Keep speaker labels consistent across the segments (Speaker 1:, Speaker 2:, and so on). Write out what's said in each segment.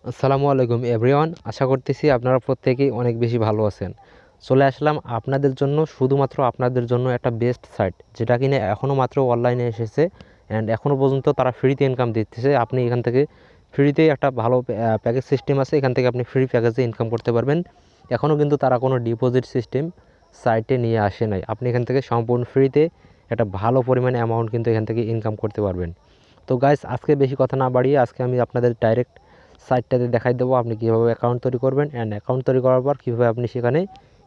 Speaker 1: আসসালামু আলাইকুম এভরিওয়ান, আশা করতেছি আপনারা প্রত্যেকেই অনেক বেশি ভালো আছেন। চলে আসলাম আপনাদের জন্য, শুধুমাত্র আপনাদের জন্য একটা বেস্ট সাইট, যেটা কিনা এখনও মাত্র অনলাইনে এসেছে অ্যান্ড এখনও পর্যন্ত তারা ফ্রিতে ইনকাম দিতেছে। আপনি এখান থেকে ফ্রিতেই একটা ভালো প্যাকেজ সিস্টেম আছে, এখান থেকে আপনি ফ্রি প্যাকেজে ইনকাম করতে পারবেন। এখনও কিন্তু তারা কোনো ডিপোজিট সিস্টেম সাইটে নিয়ে আসে নাই। আপনি এখান থেকে সম্পূর্ণ ফ্রিতে একটা ভালো পরিমাণে অ্যামাউন্ট কিন্তু এখান থেকে ইনকাম করতে পারবেন। তো গাইস, আজকে বেশি কথা না বাড়িয়ে আজকে আমি আপনাদের ডাইরেক্ট সাইটটাতে দেখাই দেবো আপনি কীভাবে অ্যাকাউন্ট তৈরি করবেন অ্যান্ড অ্যাকাউন্ট তৈরি করার পর কীভাবে আপনি সেখানে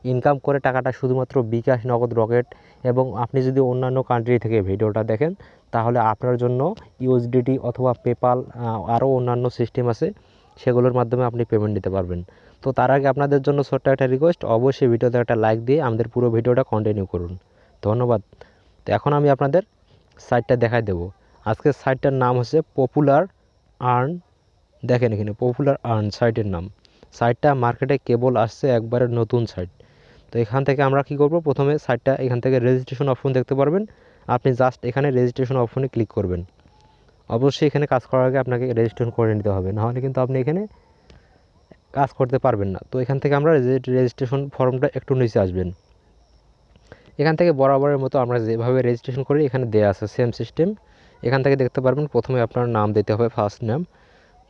Speaker 1: ইনকাম করে টাকাটা শুধুমাত্র বিকাশ, নগদ, রকেট এবং আপনি যদি অন্যান্য কান্ট্রি থেকে ভিডিওটা দেখেন তাহলে আপনার জন্য ইউএসডিটি অথবা পেপাল আরও অন্যান্য সিস্টেম আছে, সেগুলোর মাধ্যমে আপনি পেমেন্ট দিতে পারবেন। তো তার আগে আপনাদের জন্য ছোট্ট একটা রিকোয়েস্ট, অবশ্যই ভিডিওতে একটা লাইক দিয়ে আমাদের পুরো ভিডিওটা কন্টিনিউ করুন। ধন্যবাদ। তো এখন আমি আপনাদের সাইটটা দেখাই দেবো। আজকের সাইটটার নাম হচ্ছে পপুলার আর্ন। দেখেন এখানে পপুলার আর্ন সাইটের নাম। সাইটটা মার্কেটে কেবল আসছে, একবারে নতুন সাইট। তো এখান থেকে আমরা কি করব, প্রথমে সাইটটা এখান থেকে রেজিস্ট্রেশন অপশন দেখতে পারবেন। আপনি জাস্ট এখানে রেজিস্ট্রেশন অপশনে ক্লিক করবেন। অবশ্যই এখানে কাজ করার আগে আপনাকে রেজিস্ট্রেশন করে নিতে হবে, নাহলে কিন্তু আপনি এখানে কাজ করতে পারবেন না। তো এখান থেকে আমরা রেজিস্ট্রেশন ফর্মটা একটু নিচে আসবেন। এখান থেকে বরাবরের মতো আমরা যেভাবে রেজিস্ট্রেশন করি এখানে দেওয়া আছে সেম সিস্টেম। এখান থেকে দেখতে পারবেন প্রথমে আপনার নাম দিতে হবে, ফার্স্ট নেম,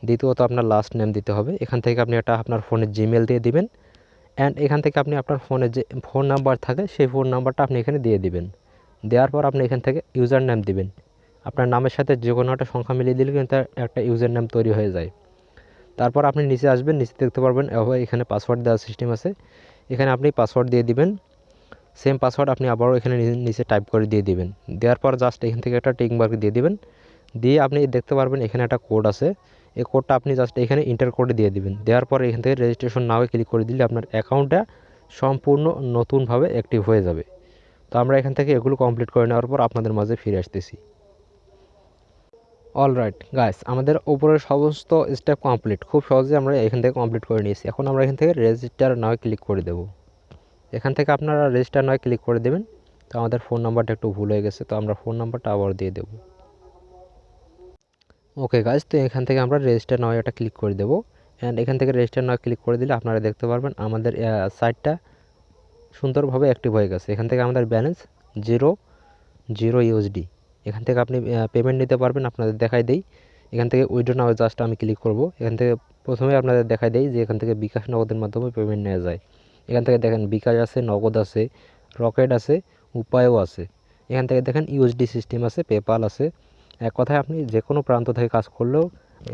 Speaker 1: দ্বিতীয়ত আপনার লাস্ট নেম দিতে হবে। এখান থেকে আপনি একটা আপনার ফোনের জিমেল দিয়ে দিবেন অ্যান্ড এখান থেকে আপনি আপনার ফোনে যে ফোন নাম্বার থাকে সেই ফোন নাম্বারটা আপনি এখানে দিয়ে দিবেন। দেওয়ার পর আপনি এখান থেকে ইউজার নেম দিবেন। আপনার নামের সাথে যে কোনো একটা সংখ্যা মিলিয়ে দিলে কিন্তু একটা ইউজার নেম তৈরি হয়ে যায়। তারপর আপনি নিচে আসবেন, নিচে দেখতে পারবেন এখানে পাসওয়ার্ড দেওয়ার সিস্টেম আছে। এখানে আপনি পাসওয়ার্ড দিয়ে দিবেন। সেম পাসওয়ার্ড আপনি আবারও এখানে নিচে টাইপ করে দিয়ে দিবেন। দেওয়ার পর জাস্ট এখান থেকে একটা টিক মার্ক দিয়ে দিবেন। দিয়ে আপনি দেখতে পারবেন এখানে একটা কোড আছে, এই কোডটা আপনি জাস্ট এখানে এন্টার করে দিয়ে দিবেন। দেওয়ার পর এখান থেকে রেজিস্ট্রেশন নাও ক্লিক করে দিলে আপনার অ্যাকাউন্টটা সম্পূর্ণ নতুনভাবে অ্যাক্টিভ হয়ে যাবে। তো আমরা এখান থেকে এগুলো কমপ্লিট করে নেওয়ার পর আপনাদের মাঝে ফিরে আসতেছি। অলরাইট গাইস, আমাদের উপরের সমস্ত স্টেপ কমপ্লিট, খুব সহজে আমরা এখান থেকে কমপ্লিট করে নিয়েছি। এখন আমরা এখান থেকে রেজিস্টার নাও ক্লিক করে দেবো। এখান থেকে আপনারা রেজিস্টার নাও ক্লিক করে দেবেন। তো আমাদের ফোন নাম্বারটা একটু ভুল হয়ে গেছে, তো আমরা ফোন নাম্বারটা আবার দিয়ে দেবো। ওকে গাইজ, তো এখান থেকে আমরা রেজিস্টার নাও এটা ক্লিক করে দেবো অ্যান্ড এখান থেকে রেজিস্টার নাও ক্লিক করে দিলে আপনারা দেখতে পারবেন আমাদের সাইটটা সুন্দরভাবে অ্যাক্টিভ হয়ে গেছে। এখান থেকে আমাদের ব্যালেন্স 0 ইউএসডি। এখান থেকে আপনি পেমেন্ট নিতে পারবেন। আপনাদের দেখাই দেই, এখান থেকে উইথড্র নাও জাস্ট আমি ক্লিক করব। এখান থেকে প্রথমে আপনাদের দেখাই দেই যে এখান থেকে বিকাশ, নগদের মাধ্যমে পেমেন্ট নেওয়া যায়। এখান থেকে দেখেন বিকাশ আছে, নগদ আছে, রকেট আছে, উপায়ও আছে। এখান থেকে দেখেন ইউএসডি সিস্টেম আছে, পেপাল আছে। এক কথায় আপনি যে কোনো প্রান্ত থেকে কাজ করলেও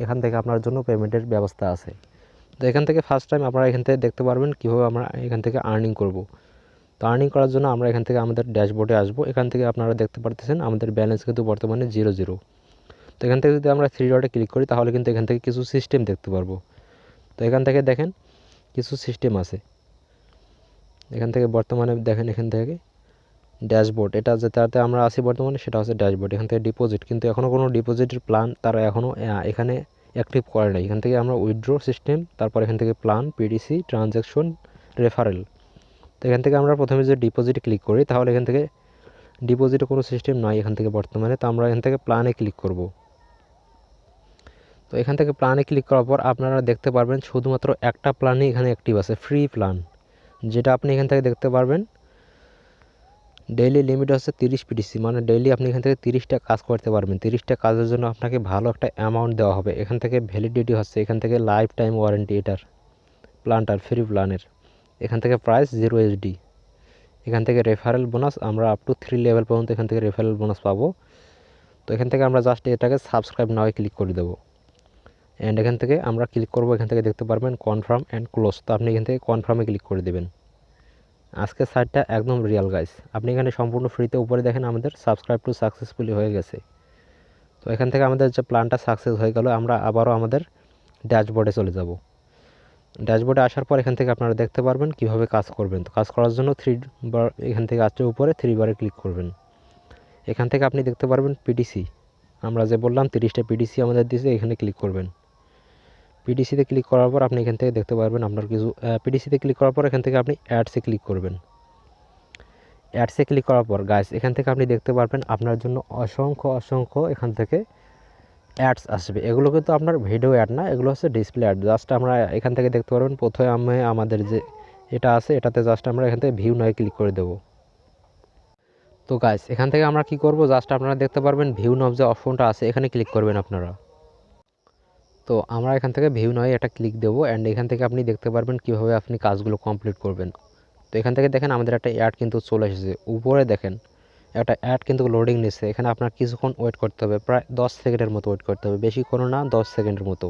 Speaker 1: এখান থেকে আপনার জন্য পেমেন্টের ব্যবস্থা আছে। তো এখান থেকে ফার্স্ট টাইম আপনারা এখান থেকে দেখতে পারবেন কীভাবে আমরা এখান থেকে আর্নিং করব। তো আর্নিং করার জন্য আমরা এখান থেকে আমাদের ড্যাশবোর্ডে আসবো। এখান থেকে আপনারা দেখতে পারতেছেন আমাদের ব্যালেন্স কিন্তু বর্তমানে 0 তো এখান থেকে যদি আমরা থ্রি ডটে ক্লিক করি তাহলে কিন্তু এখান থেকে কিছু সিস্টেম দেখতে পারবো। তো এখান থেকে দেখেন কিছু সিস্টেম আছে। এখান থেকে বর্তমানে দেখেন এখান থেকে ড্যাশবোর্ড, এটা যেটাতে আমরা আছি বর্তমানে সেটা হচ্ছে ড্যাশবোর্ড। এখান থেকে ডিপোজিট, কিন্তু এখনও কোনো ডিপোজিটের প্ল্যান তারা এখনও এখানে অ্যাক্টিভ করে নাই। এখান থেকে আমরা উইথড্র সিস্টেম, তারপর এখান থেকে প্ল্যান, পিডিসি, ট্রানজ্যাকশন, রেফারেল। তো এখান থেকে আমরা প্রথমে যদি ডিপোজিটে ক্লিক করি তাহলে এখান থেকে ডিপোজিটে কোনো সিস্টেম নাই এখান থেকে বর্তমানে। তো আমরা এখান থেকে প্ল্যানে ক্লিক করব। তো এখান থেকে প্ল্যানে ক্লিক করার পর আপনারা দেখতে পারবেন শুধুমাত্র একটা প্ল্যানই এখানে অ্যাক্টিভ আছে, ফ্রি প্ল্যান, যেটা আপনি এখান থেকে দেখতে পারবেন ডেইলি লিমিট হচ্ছে 30 পিডিসি, মানে ডেইলি আপনি এখান থেকে 30টা কাজ করতে পারবেন। 30টা কাজের জন্য আপনাকে ভালো একটা অ্যামাউন্ট দেওয়া হবে। এখান থেকে ভ্যালিডিটি হচ্ছে, এখান থেকে লাইফ টাইম ওয়ারেন্টি এটার প্ল্যানটার, ফ্রি প্ল্যানের। এখান থেকে প্রাইস 0 USD। এখান থেকে রেফারেল বোনাস আমরা আপ টু 3 লেভেল পর্যন্ত এখান থেকে রেফারেল বোনাস পাবো। তো এখান থেকে আমরা জাস্ট এটাকে সাবস্ক্রাইব নাও ক্লিক করে দেবো অ্যান্ড এখান থেকে আমরা ক্লিক করব। এখান থেকে দেখতে পারবেন কনফার্ম অ্যান্ড ক্লোজ। তো আপনি এখান থেকে কনফার্মে ক্লিক করে দেবেন। আজকের সাইটটা একদম রিয়াল গাইস, আপনি এখানে সম্পূর্ণ ফ্রিতে উপরে দেখেন আমাদের সাবস্ক্রাইব টু সাকসেসফুলি হয়ে গেছে। তো এখান থেকে আমাদের যে প্ল্যানটা সাকসেস হয়ে গেল, আমরা আবারও আমাদের ড্যাশবোর্ডে চলে যাব। ড্যাশবোর্ডে আসার পর এখান থেকে আপনারা দেখতে পারবেন কিভাবে কাজ করবেন। তো কাজ করার জন্য 3 বার এখান থেকে আসছে উপরে 3 বারে ক্লিক করবেন। এখান থেকে আপনি দেখতে পারবেন পিডিসি, আমরা যে বললাম 30টা পিডিসি আমাদের দিয়েছে, এখানে ক্লিক করবেন। পিডিসিতে ক্লিক করার পর আপনি এখান থেকে দেখতে পারবেন আপনার কিছু পিডিসিতে ক্লিক করার পর এখান থেকে আপনি অ্যাডসে ক্লিক করবেন। অ্যাডসে ক্লিক করার পর গাইস এখান থেকে আপনি দেখতে পারবেন আপনার জন্য অসংখ্য এখান থেকে অ্যাডস আসবে, এগুলো কিন্তু আপনার ভিডিও অ্যাড না, এগুলো হচ্ছে ডিসপ্লে অ্যাড। জাস্ট আমরা এখান থেকে দেখতে পারবেন প্রথমে আমাদের যে এটা আছে এটাতে জাস্ট আমরা এখান থেকে ভিউ নাও ক্লিক করে দেবো। তো গাইস এখান থেকে আমরা কি করব, জাস্ট আপনারা দেখতে পারবেন ভিউ নাও যে অপশনটা আছে এখানে ক্লিক করবেন আপনারা। তো আমরা এখান থেকে ভিউ নাও এটা ক্লিক দেবো অ্যান্ড এখান থেকে আপনি দেখতে পারবেন কীভাবে আপনি কাজগুলো কমপ্লিট করবেন। তো এখান থেকে দেখেন আমাদের একটা অ্যাড কিন্তু চলে এসেছে, উপরে দেখেন একটা অ্যাড কিন্তু লোডিং নিচ্ছে। এখানে আপনার কিছুক্ষণ ওয়েট করতে হবে, প্রায় 10 সেকেন্ডের মতো ওয়েট করতে হবে, বেশি কোনো না 10 সেকেন্ডের মতো।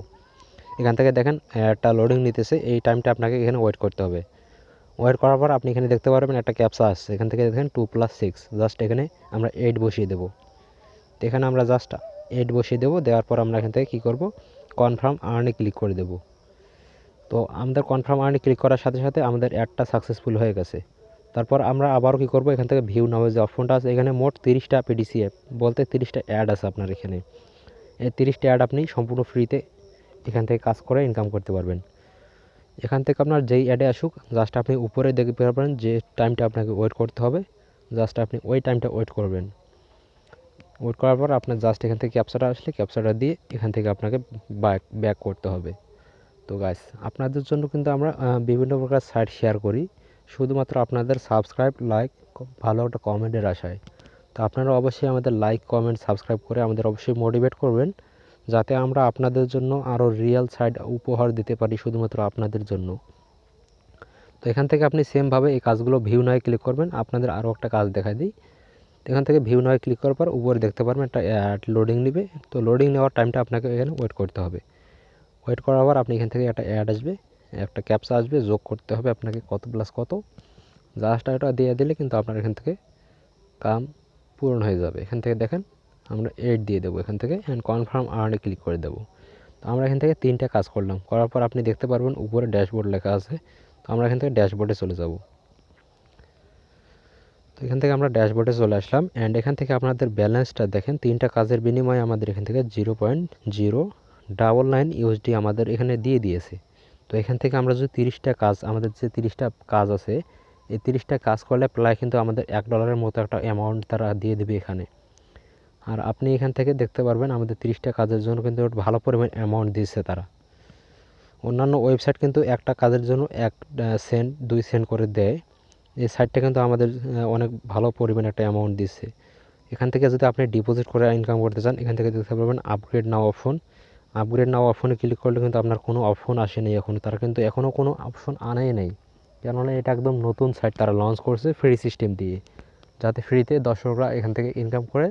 Speaker 1: এখান থেকে দেখেন অ্যাডটা লোডিং নিতেছে, এই টাইমটা আপনাকে এখানে ওয়েট করতে হবে। ওয়েট করার পর আপনি এখানে দেখতে পারবেন একটা ক্যাপচা আসছে, এখান থেকে দেখেন 2 + 6, জাস্ট এখানে আমরা 8 বসিয়ে দেবো। তো এখানে আমরা জাস্ট 8 বসিয়ে দেবো, দেওয়ার পর আমরা এখান থেকে কী করব, কনফার্ম আর্নে ক্লিক করে দেবো। তো আমাদের কনফার্ম আর্নে ক্লিক করার সাথে সাথে আমাদের অ্যাডটা সাকসেসফুল হয়ে গেছে। তারপর আমরা আবারও কী করব, এখান থেকে ভিউ নাও যে অপশনটা আছে এখানে মোট 30টা পিডিসি অ্যাপ বলতে 30টা অ্যাড আছে আপনার এখানে। এই 30টা অ্যাড আপনি সম্পূর্ণ ফ্রিতে এখান থেকে কাজ করে ইনকাম করতে পারবেন। এখান থেকে আপনার যেই অ্যাডে আসুক জাস্ট আপনি উপরে দেখতে পারবেন যে টাইমটা আপনাকে ওয়েট করতে হবে, জাস্ট আপনি ওই টাইমটা ওয়েট করবেন। ওয়েট করার পর আপনার জাস্ট এখান থেকে ক্যাপচাটা আসলে ক্যাপচাটা দিয়ে এখান থেকে আপনাকে ব্যাক করতে হবে। তো গাইস আপনাদের জন্য কিন্তু আমরা বিভিন্ন প্রকার সাইট শেয়ার করি, শুধুমাত্র আপনাদের সাবস্ক্রাইব, লাইক, ভালো একটা কমেন্টের আশায়। তো আপনারা অবশ্যই আমাদের লাইক, কমেন্ট, সাবস্ক্রাইব করে আমাদের অবশ্যই মোটিভেট করবেন, যাতে আমরা আপনাদের জন্য আরও রিয়েল সাইট উপহার দিতে পারি শুধুমাত্র আপনাদের জন্য। তো এখান থেকে আপনি সেমভাবে এই কাজগুলো ভিউ নাও ক্লিক করবেন। আপনাদের আরও একটা কাজ দেখাই দিই। এখান থেকে ভিউ নাও ক্লিক করার পর উপরে দেখতে পারবেন একটা অ্যাড লোডিং নেবে। তো লোডিং নেওয়ার টাইমটা আপনাকে এখানে ওয়েট করতে হবে। ওয়েট করার পর আপনি এখান থেকে একটা অ্যাড আসবে, একটা ক্যাপচা আসবে, যোগ করতে হবে আপনাকে কত প্লাস কত, জাস্ট এটা দিয়ে দিলে কিন্তু আপনার এখান থেকে কাম পূরণ হয়ে যাবে। এখান থেকে দেখেন আমরা 8 দিয়ে দেবো এখান থেকে অ্যান্ড কনফার্ম আর্নে ক্লিক করে দেবো। তো আমরা এখান থেকে 3টা কাজ করলাম, করার পর আপনি দেখতে পারবেন উপরে ড্যাশবোর্ড লেখা আছে। তো আমরা এখান থেকে ড্যাশবোর্ডে চলে যাব। তো এখান থেকে আমরা ড্যাশবোর্ডে চলে আসলাম অ্যান্ড এখান থেকে আপনাদের ব্যালেন্সটা দেখেন 3টা কাজের বিনিময়ে আমাদের এখান থেকে 0.099 ইউএসডি আমাদের এখানে দিয়ে দিয়েছে। তো এখান থেকে আমরা যদি 30টা কাজ, আমাদের যে 30টা কাজ আছে এই 30টা কাজ করলে প্রায় কিন্তু আমাদের $1 মতো একটা অ্যামাউন্ট তারা দিয়ে দেবে এখানে। আর আপনি এখান থেকে দেখতে পারবেন আমাদের 30টা কাজের জন্য কিন্তু ভালো পরিমাণ অ্যামাউন্ট দিচ্ছে তারা। অন্যান্য ওয়েবসাইট কিন্তু একটা কাজের জন্য 1 সেন্ট 2 সেন্ট করে দেয়, এই সাইটটা কিন্তু আমাদের অনেক ভালো পরিমাণে একটা অ্যামাউন্ট দিচ্ছে। এখান থেকে যদি আপনি ডিপোজিট করে ইনকাম করতে চান এখান থেকে দেখতে পারবেন আপগ্রেড নাও অপশন। আপগ্রেড নাও অপশনে ক্লিক করলে কিন্তু আপনার কোনো অপশন আসেনি এখনও, তারা কিন্তু এখনও কোনো অপশন আনেই নেই, কেননা এটা একদম নতুন সাইট তারা লঞ্চ করছে ফ্রি সিস্টেম দিয়ে, যাতে ফ্রিতে দর্শকরা এখান থেকে ইনকাম করে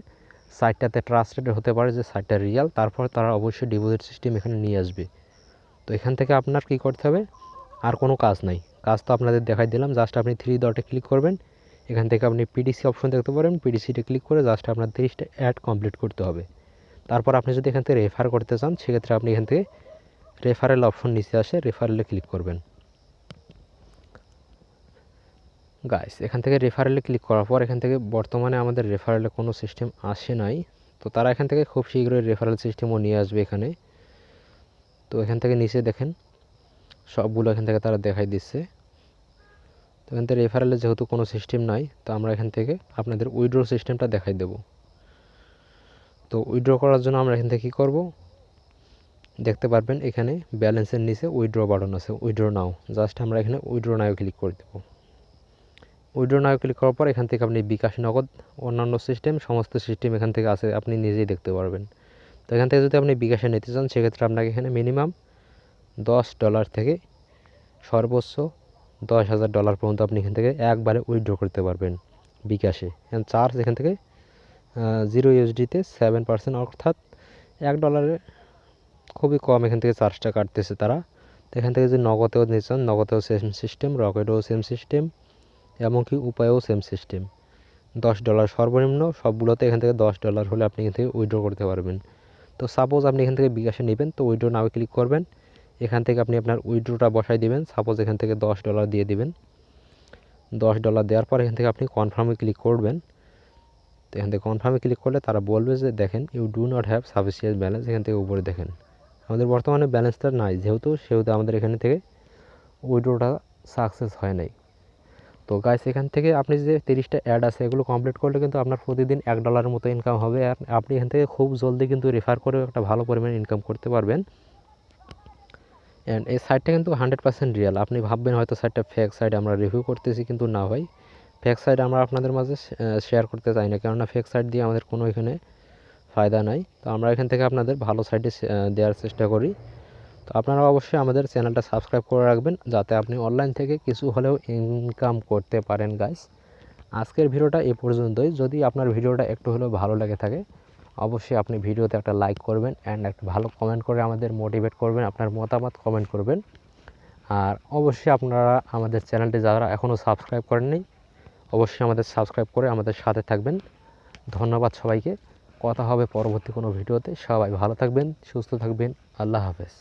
Speaker 1: সাইটটাতে ট্রাস্টেড হতে পারে যে সাইটটা রিয়েল, তারপর তারা অবশ্যই ডিপোজিট সিস্টেম এখানে নিয়ে আসবে। তো এখান থেকে আপনার কী করতে হবে, আর কোনো কাজ নাই, কাজ তো আপনাদের দেখাই দিলাম। জাস্ট আপনি 3 ডটে ক্লিক করবেন, এখান থেকে আপনি পিডিসি অপশন দেখতে পারেন, পিডিসিতে ক্লিক করে জাস্ট আপনার 30টা অ্যাড কমপ্লিট করতে হবে। তারপর আপনি যদি এখান থেকে রেফার করতে চান সেক্ষেত্রে আপনি এখান থেকে রেফারেল অপশন নিচে আসে, রেফারেলে ক্লিক করবেন। গাইস এখান থেকে রেফারেলে ক্লিক করার পর এখান থেকে বর্তমানে আমাদের রেফারেলে কোনো সিস্টেম আসে নাই, তো তারা এখান থেকে খুব শীঘ্রই রেফারেল সিস্টেমও নিয়ে আসবে এখানে। তো এখান থেকে নিচে দেখেন সবগুলো এখান থেকে তারা দেখাই দিচ্ছে। তো এখান থেকে রেফারেলে যেহেতু কোনো সিস্টেম নাই, তো আমরা এখান থেকে আপনাদের উইথড্র সিস্টেমটা দেখাই দেব। তো উইথড্র করার জন্য আমরা এখান থেকে কী করব, দেখতে পারবেন এখানে ব্যালেন্সের নিচে উইথড্র বাটন আছে, উইথড্র নাও, জাস্ট আমরা এখানে উইথড্র নাও ক্লিক করে দেব। উইথড্র নাও ক্লিক করার পর এখান থেকে আপনি বিকাশ, নগদ, অন্যান্য সিস্টেম, সমস্ত সিস্টেম এখান থেকে আছে, আপনি নিজেই দেখতে পারবেন। তো এখান থেকে যদি আপনি বিকাশে নিতে চান সেক্ষেত্রে আপনাকে এখানে মিনিমাম $10 থেকে সর্বোচ্চ $10,000 পর্যন্ত আপনি এখান থেকে একবারে উইথড্র করতে পারবেন বিকাশে। চার্জ এখান থেকে 0 ইউএসডিতে 7%, অর্থাৎ $1 খুবই কম এখান থেকে চার্জটা কাটতেছে তারা। তো এখান থেকে যদি নগদেও নিতে চান নগদেও সেম সিস্টেম, রকেটেও সেম সিস্টেম, এমনকি উপায়েও সেম সিস্টেম। $10 সর্বনিম্ন, সবগুলোতে এখান থেকে $10 হলে আপনি এখান থেকে উইথড্র করতে পারবেন। তো সাপোজ আপনি এখান থেকে বিকাশে নেবেন, তো উইথড্র নাও ক্লিক করবেন, এখান থেকে আপনি আপনার উইথড্রটা বসাই দিবেন, সাপোজ এখান থেকে $10 দিয়ে দিবেন। $10 দেওয়ার পর এখান থেকে আপনি কনফার্মে ক্লিক করবেন। তো এখান থেকে কনফার্মে ক্লিক করলে তারা বলবে যে দেখেন you do not have sufficient balance, এখান থেকে উপরে দেখেন আমাদের বর্তমানে ব্যালেন্সটা নাই, যেহেতু আমাদের এখানে থেকে উইথড্রটা সাকসেস হয় নাই। তো গাইস এখান থেকে আপনি যে 30টা অ্যাড আছে এগুলো কমপ্লিট করলে কিন্তু আপনার প্রতিদিন $1 মতো ইনকাম হবে, আর আপনি এখান থেকে খুব জলদি কিন্তু রেফার করে একটা ভালো পরিমাণে ইনকাম করতে পারবেন। অ্যান্ড এই সাইটটা কিন্তু 100% রিয়েল। আপনি ভাববেন হয়তো সাইটটা ফেক সাইট, আমরা রিভিউ করতেছি, কিন্তু না ভাই, ফেক সাইট আমরা আপনাদের মাঝে শেয়ার করতে চাই না, কেননা ফেক সাইট দিয়ে আমাদের কোনো এখানে ফায়দা নাই। তো আমরা এখান থেকে আপনাদের ভালো সাইটে দেওয়ার চেষ্টা করি। তো আপনারা অবশ্যই আমাদের চ্যানেলটা সাবস্ক্রাইব করে রাখবেন যাতে আপনি অনলাইন থেকে কিছু হলেও ইনকাম করতে পারেন গাইস। আজকের ভিডিওটা এ পর্যন্তই। যদি আপনার ভিডিওটা একটু হলেও ভালো লেগে থাকে অবশ্যই আপনি ভিডিওতে একটা লাইক করবেন অ্যান্ড একটা ভালো কমেন্ট করে আমাদের মোটিভেট করবেন, আপনার মতামত কমেন্ট করবেন। আর অবশ্যই আপনারা আমাদের চ্যানেলটি যারা এখনও সাবস্ক্রাইব করেননি অবশ্যই আমাদের সাবস্ক্রাইব করে আমাদের সাথে থাকবেন। ধন্যবাদ সবাইকে। কথা হবে পরবর্তী কোনো ভিডিওতে। সবাই ভালো থাকবেন, সুস্থ থাকবেন। আল্লাহ হাফেজ।